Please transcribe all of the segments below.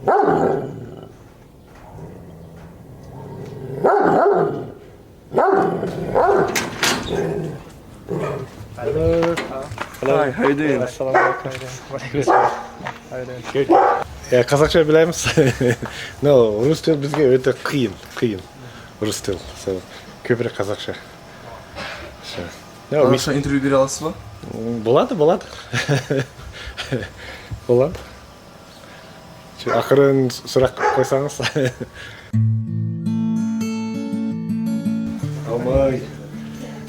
Hello. Hi, how you doing? Assalamu alaikum. How you doing? Good. Yeah, Kazakhça bilemiz? No, Rus til bizga o'ta qiyin. Rus til. So, ko'proq Kazakhça. No, Қазақша интервью бере аласыз ба? Bo'ladi. Bo'ladi. Ақырын сұрақ қойсаңыз. Oh my.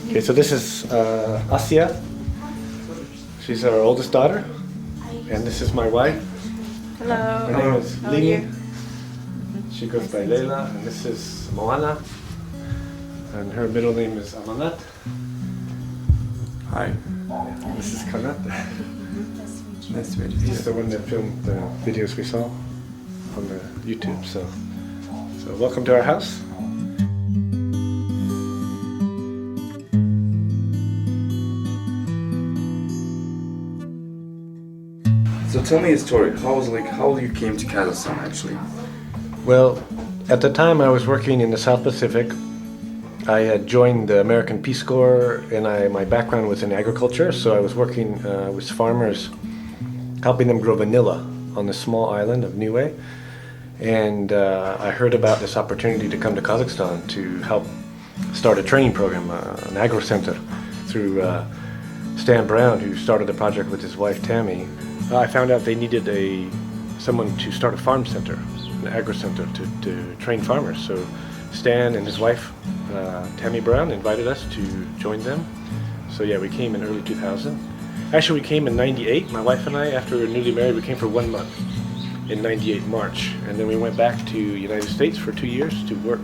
Okay, so this is Asya. She's our oldest daughter. And this is my wife. Hello. Her name is How are Lini. you? She goes by Leila. And this is Moana. And her middle name is Amanat. Hi. This is Kanat. Nice to meet you. He's the one that filmed the videos we saw on the YouTube. So welcome to our house. So tell me a story. How you came to Kazakhstan actually? Well, at the time I was working in the South Pacific. I had joined the American Peace Corps, and my background was in agriculture, so I was working with farmers, helping them grow vanilla on the small island of Niue. And I heard about this opportunity to come to Kazakhstan to help start a training program, an agro center, through Stan Brown, who started the project with his wife Tammy. I found out they needed someone to start a farm center, an agro center to train farmers. So Stan and his wife, Tammy Brown, invited us to join them. So yeah, we came in early 2000. Actually, we came in 98. My wife and I, after we were newly married, we came for 1 month in 98 March. And then we went back to United States for 2 years to work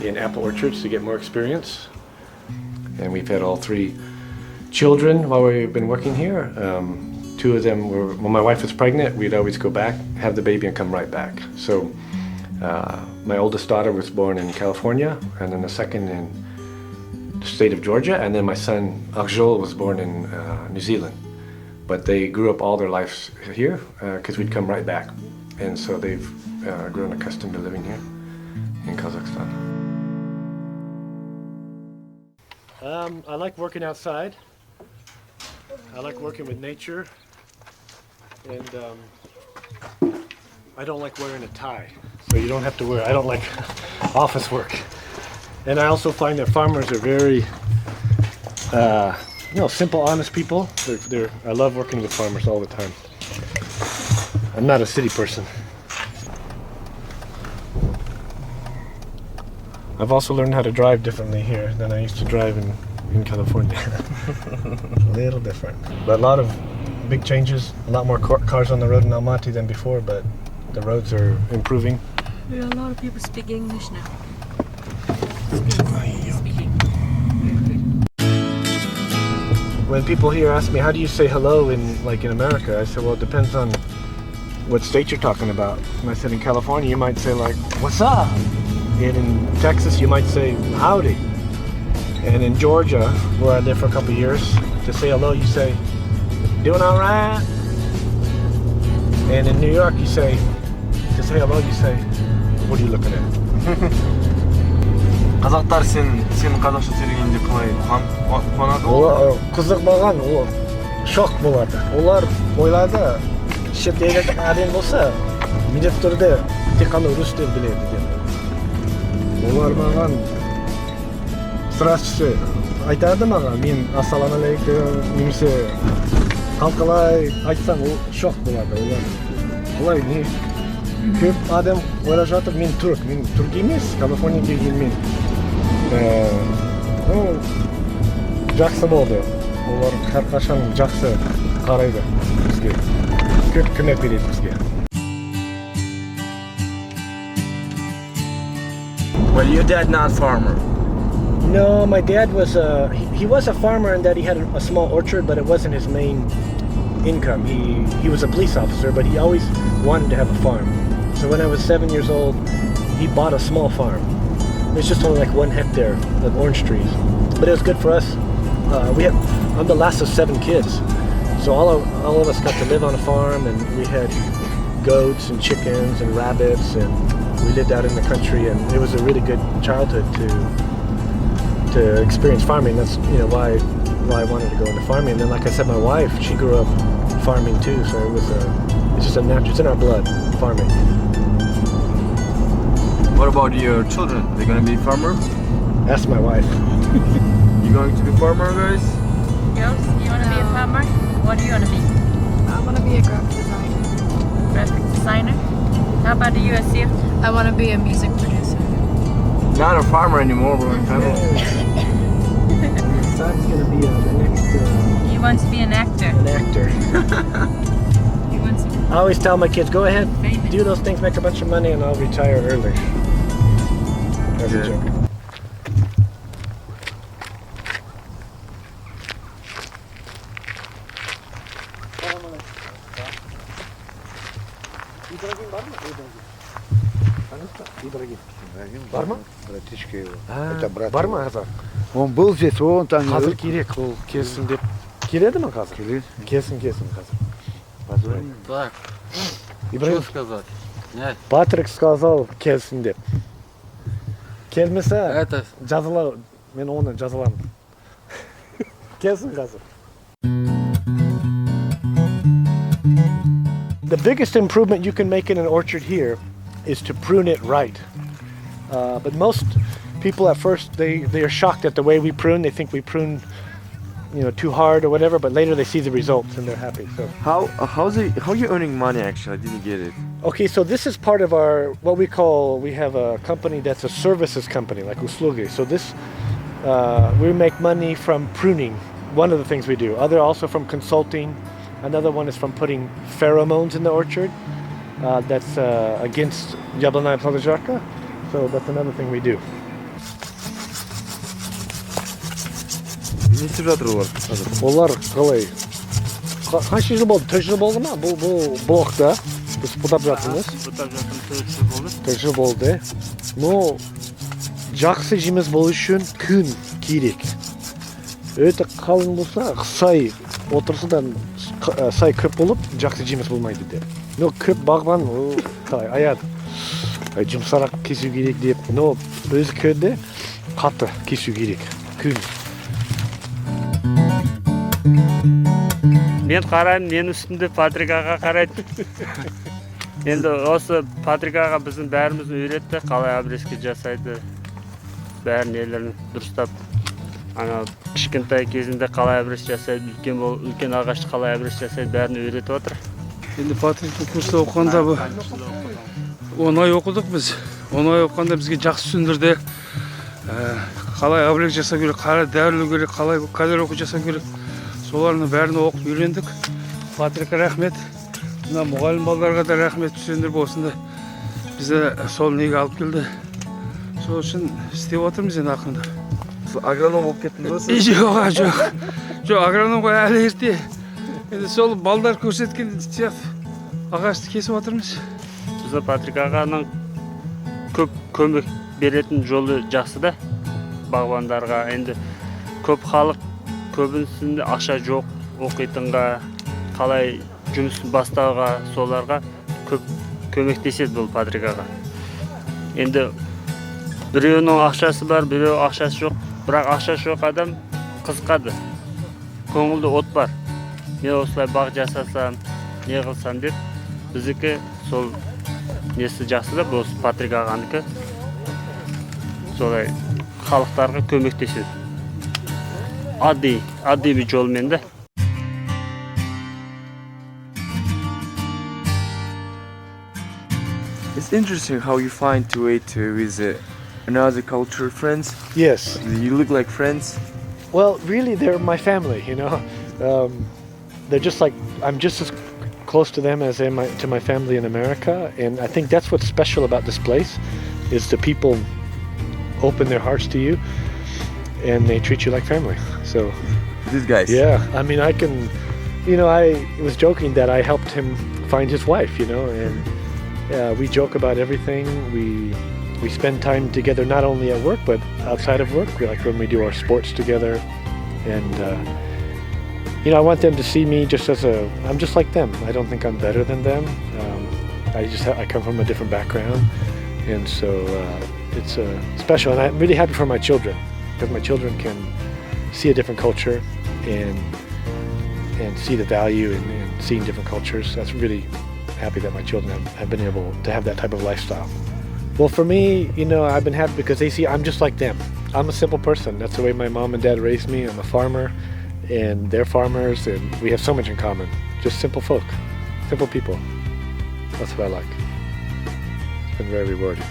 in apple orchards to get more experience. And we've had all 3 children while we've been working here. 2 of them were, when my wife was pregnant, we'd always go back, have the baby and come right back. So my oldest daughter was born in California, and then the second in the state of Georgia, and then my son Akjol was born in New Zealand. But they grew up all their lives here because we'd come right back. And so they've grown accustomed to living here in Kazakhstan. I like working outside. I like working with nature. And I don't like wearing a tie. So you don't have to wear, I don't like office work. And I also find that farmers are very, simple, honest people. I love working with farmers all the time. I'm not a city person. I've also learned how to drive differently here than I used to drive in California. A little different. But a lot of big changes, a lot more cars on the road in Almaty than before, but the roads are improving. There are a lot of people speak English now. When people here ask me, how do you say hello in America? I said, well, it depends on what state you're talking about. And I said, in California, you might say what's up? And in Texas, you might say, howdy. And in Georgia, where I lived for a couple of years, to say hello, you say, doing all right? And in New York, to say hello, you say, what are you looking at? Қазақтар сенің қазақша сөйлегенде қалай қуанады? Ол қызық маған, ол шок болады. Олар ойлады, шетелдегі адам болса, міндетті түрде тек қана орыс тілін біледі деп. Олар маған здравствуйте айтады маған, мен ассалаумағалейкум немесе қалқалай айтсам, ол шок болады. Олай не? Көп адам ойлап жатыр, мен түрік емес, Калифорния келгенмен. Жақсы болды. Олар әрқашан жақсы қарайды бізге. Көп көмек береді бізге. Well, your dad not farmer. No, my dad was he was a farmer in that he had a small orchard, but it wasn't his main income. He was a police officer, but he always wanted to have a farm. So when I was 7 years old, he bought a small farm. It was just only 1 hectare of orange trees, but it was good for us. I'm the last of 7 kids, so all of us got to live on a farm, and we had goats and chickens and rabbits, and we lived out in the country, and it was a really good childhood to experience farming. That's why I wanted to go into farming. And then, like I said, my wife, she grew up farming too, so it's just a natural, it's in our blood, farming. What about your children? They're gonna be farmer? That's my wife. You going to be farmer, guys? Girls, you want to be a farmer? What do you want to be? I want to be a graphic designer. Graphic designer? How about you, Asir? I want to be a music producer. Not a farmer anymore, but my family. Son's gonna be the next He wants to be an actor. an actor. He wants to be I always tell my kids, go ahead, famous. do those things, make a bunch of money, and I'll retire early. That's a Yeah. joke. Бар ма? Братишка его. А, Это брат бар его. ма қазір? Он был здесь, он там. Қазір керек, ол келсін деп. Келеді ма қазір? Келеді. Келсін қазір. Позвони. Так, Ибрагим, что сказать? Нет, Патрик сказал келсін деп. Келмесе, это жазалау, мен оны жазаламын. Келсін қазір. The biggest improvement you can make in an orchard here is to prune it right. But most people at first they are shocked at the way we prune. They think we prune, too hard or whatever. But later they see the results and they're happy. So How are you earning money actually? I didn't get it. okay, so this is part of our we have a company that's a services company like uslugi. So this we make money from pruning. One of the things we do. Other also from consulting. Another one is from putting pheromones in the orchard. That's against yablonaya plodozharka. So that's another thing we do. Не істеп жатыр олар қазір? Олар қалай? Қанша жыл болды? 4 жыл болды ма? Бұл блокта біз бұтап жатырмыз. бұтап жатырмыз 4 жыл болды. 4 жыл болды. Но жақсы жеміс болу үшін күн керек. Өте қалың болса, сай отырса да сай көп болып, жақсы жеміс болмайды деп. Но көп бағбан қалай аяды. Жұмсарақ кесу керек деп. Но өзі көрді қатты кесу керек. Күн. Мен қараймын, мен үстімде Патрик аға қарайды. Енді осы Патрик аға біздің бәрімізді үйретті, қалай обрезки жасайды, бәрін нелерін дұрыстап. Ана кішкентай кезінде қалай обрез жасайды, үлкен ағашты қалай обрез жасайды, бәрін үйретіп отыр. Енді Патриктің курста оқығанда 10 ай оқыдық біз. 10 ай оқығанда бізге жақсы түсіндірді. Қалай обрез жасау керек, қалай дәрілеу керек, қалай калория жасау керек. Солардың бәрін оқып үйрендік. Патрикке рахмет. Мына мұғалім балаларға да рахмет, түсіндіріп осында бізді сол неге алып келді. Сол үшін істеп отырмыз енді ақырында. Агроном болып кеттіңіз ба сіз? Жоқ, агрономға әлі ерте. Енді сол балдар көрсеткен сияқты ағашты кесіп отырмыз. Біз Патрик ағаның көп көмек беретін жолы жақсы да бағбандарға. Енді көп халық көбінсінде ақша жоқ, оқитынға, қалай жұмысын бастауға, соларға көп көмектеседі бұл Патрик аға. Енді біреуінің ақшасы бар, біреу ақшасы жоқ, бірақ ақшасы жоқ адам қызықады. Көңілді от бар. Мен осылай бақ жасасам, не қылсам деп, біздікі сол несі жақсы да, бұл Патрик ағаныкі солай халықтарға көмектеседі. Addi bir jolmen de. It's interesting how you find a way to visit another culture friends. Yes. You look like friends. Well, really, they're my family, They're just like, I'm just as close to them as to my family in America. And I think that's what's special about this place, is the people open their hearts to you and they treat you like family. So, These guys. yeah, I mean, I can, I was joking that I helped him find his wife, and we joke about everything. We spend time together, not only at work, but outside of work. We like when we do our sports together. And, I want them to see me just I'm just like them. I don't think I'm better than them. I come from a different background, and so it's special. And I'm really happy for my children, because my children can see a different culture and see the value in seeing different cultures. That's really happy that my children have been able to have that type of lifestyle. Well, for me, I've been happy because they see I'm just like them. I'm a simple person. That's the way my mom and dad raised me. I'm a farmer, and they're farmers, and we have so much in common. Just simple folk, simple people. That's what I like. It's been very rewarding.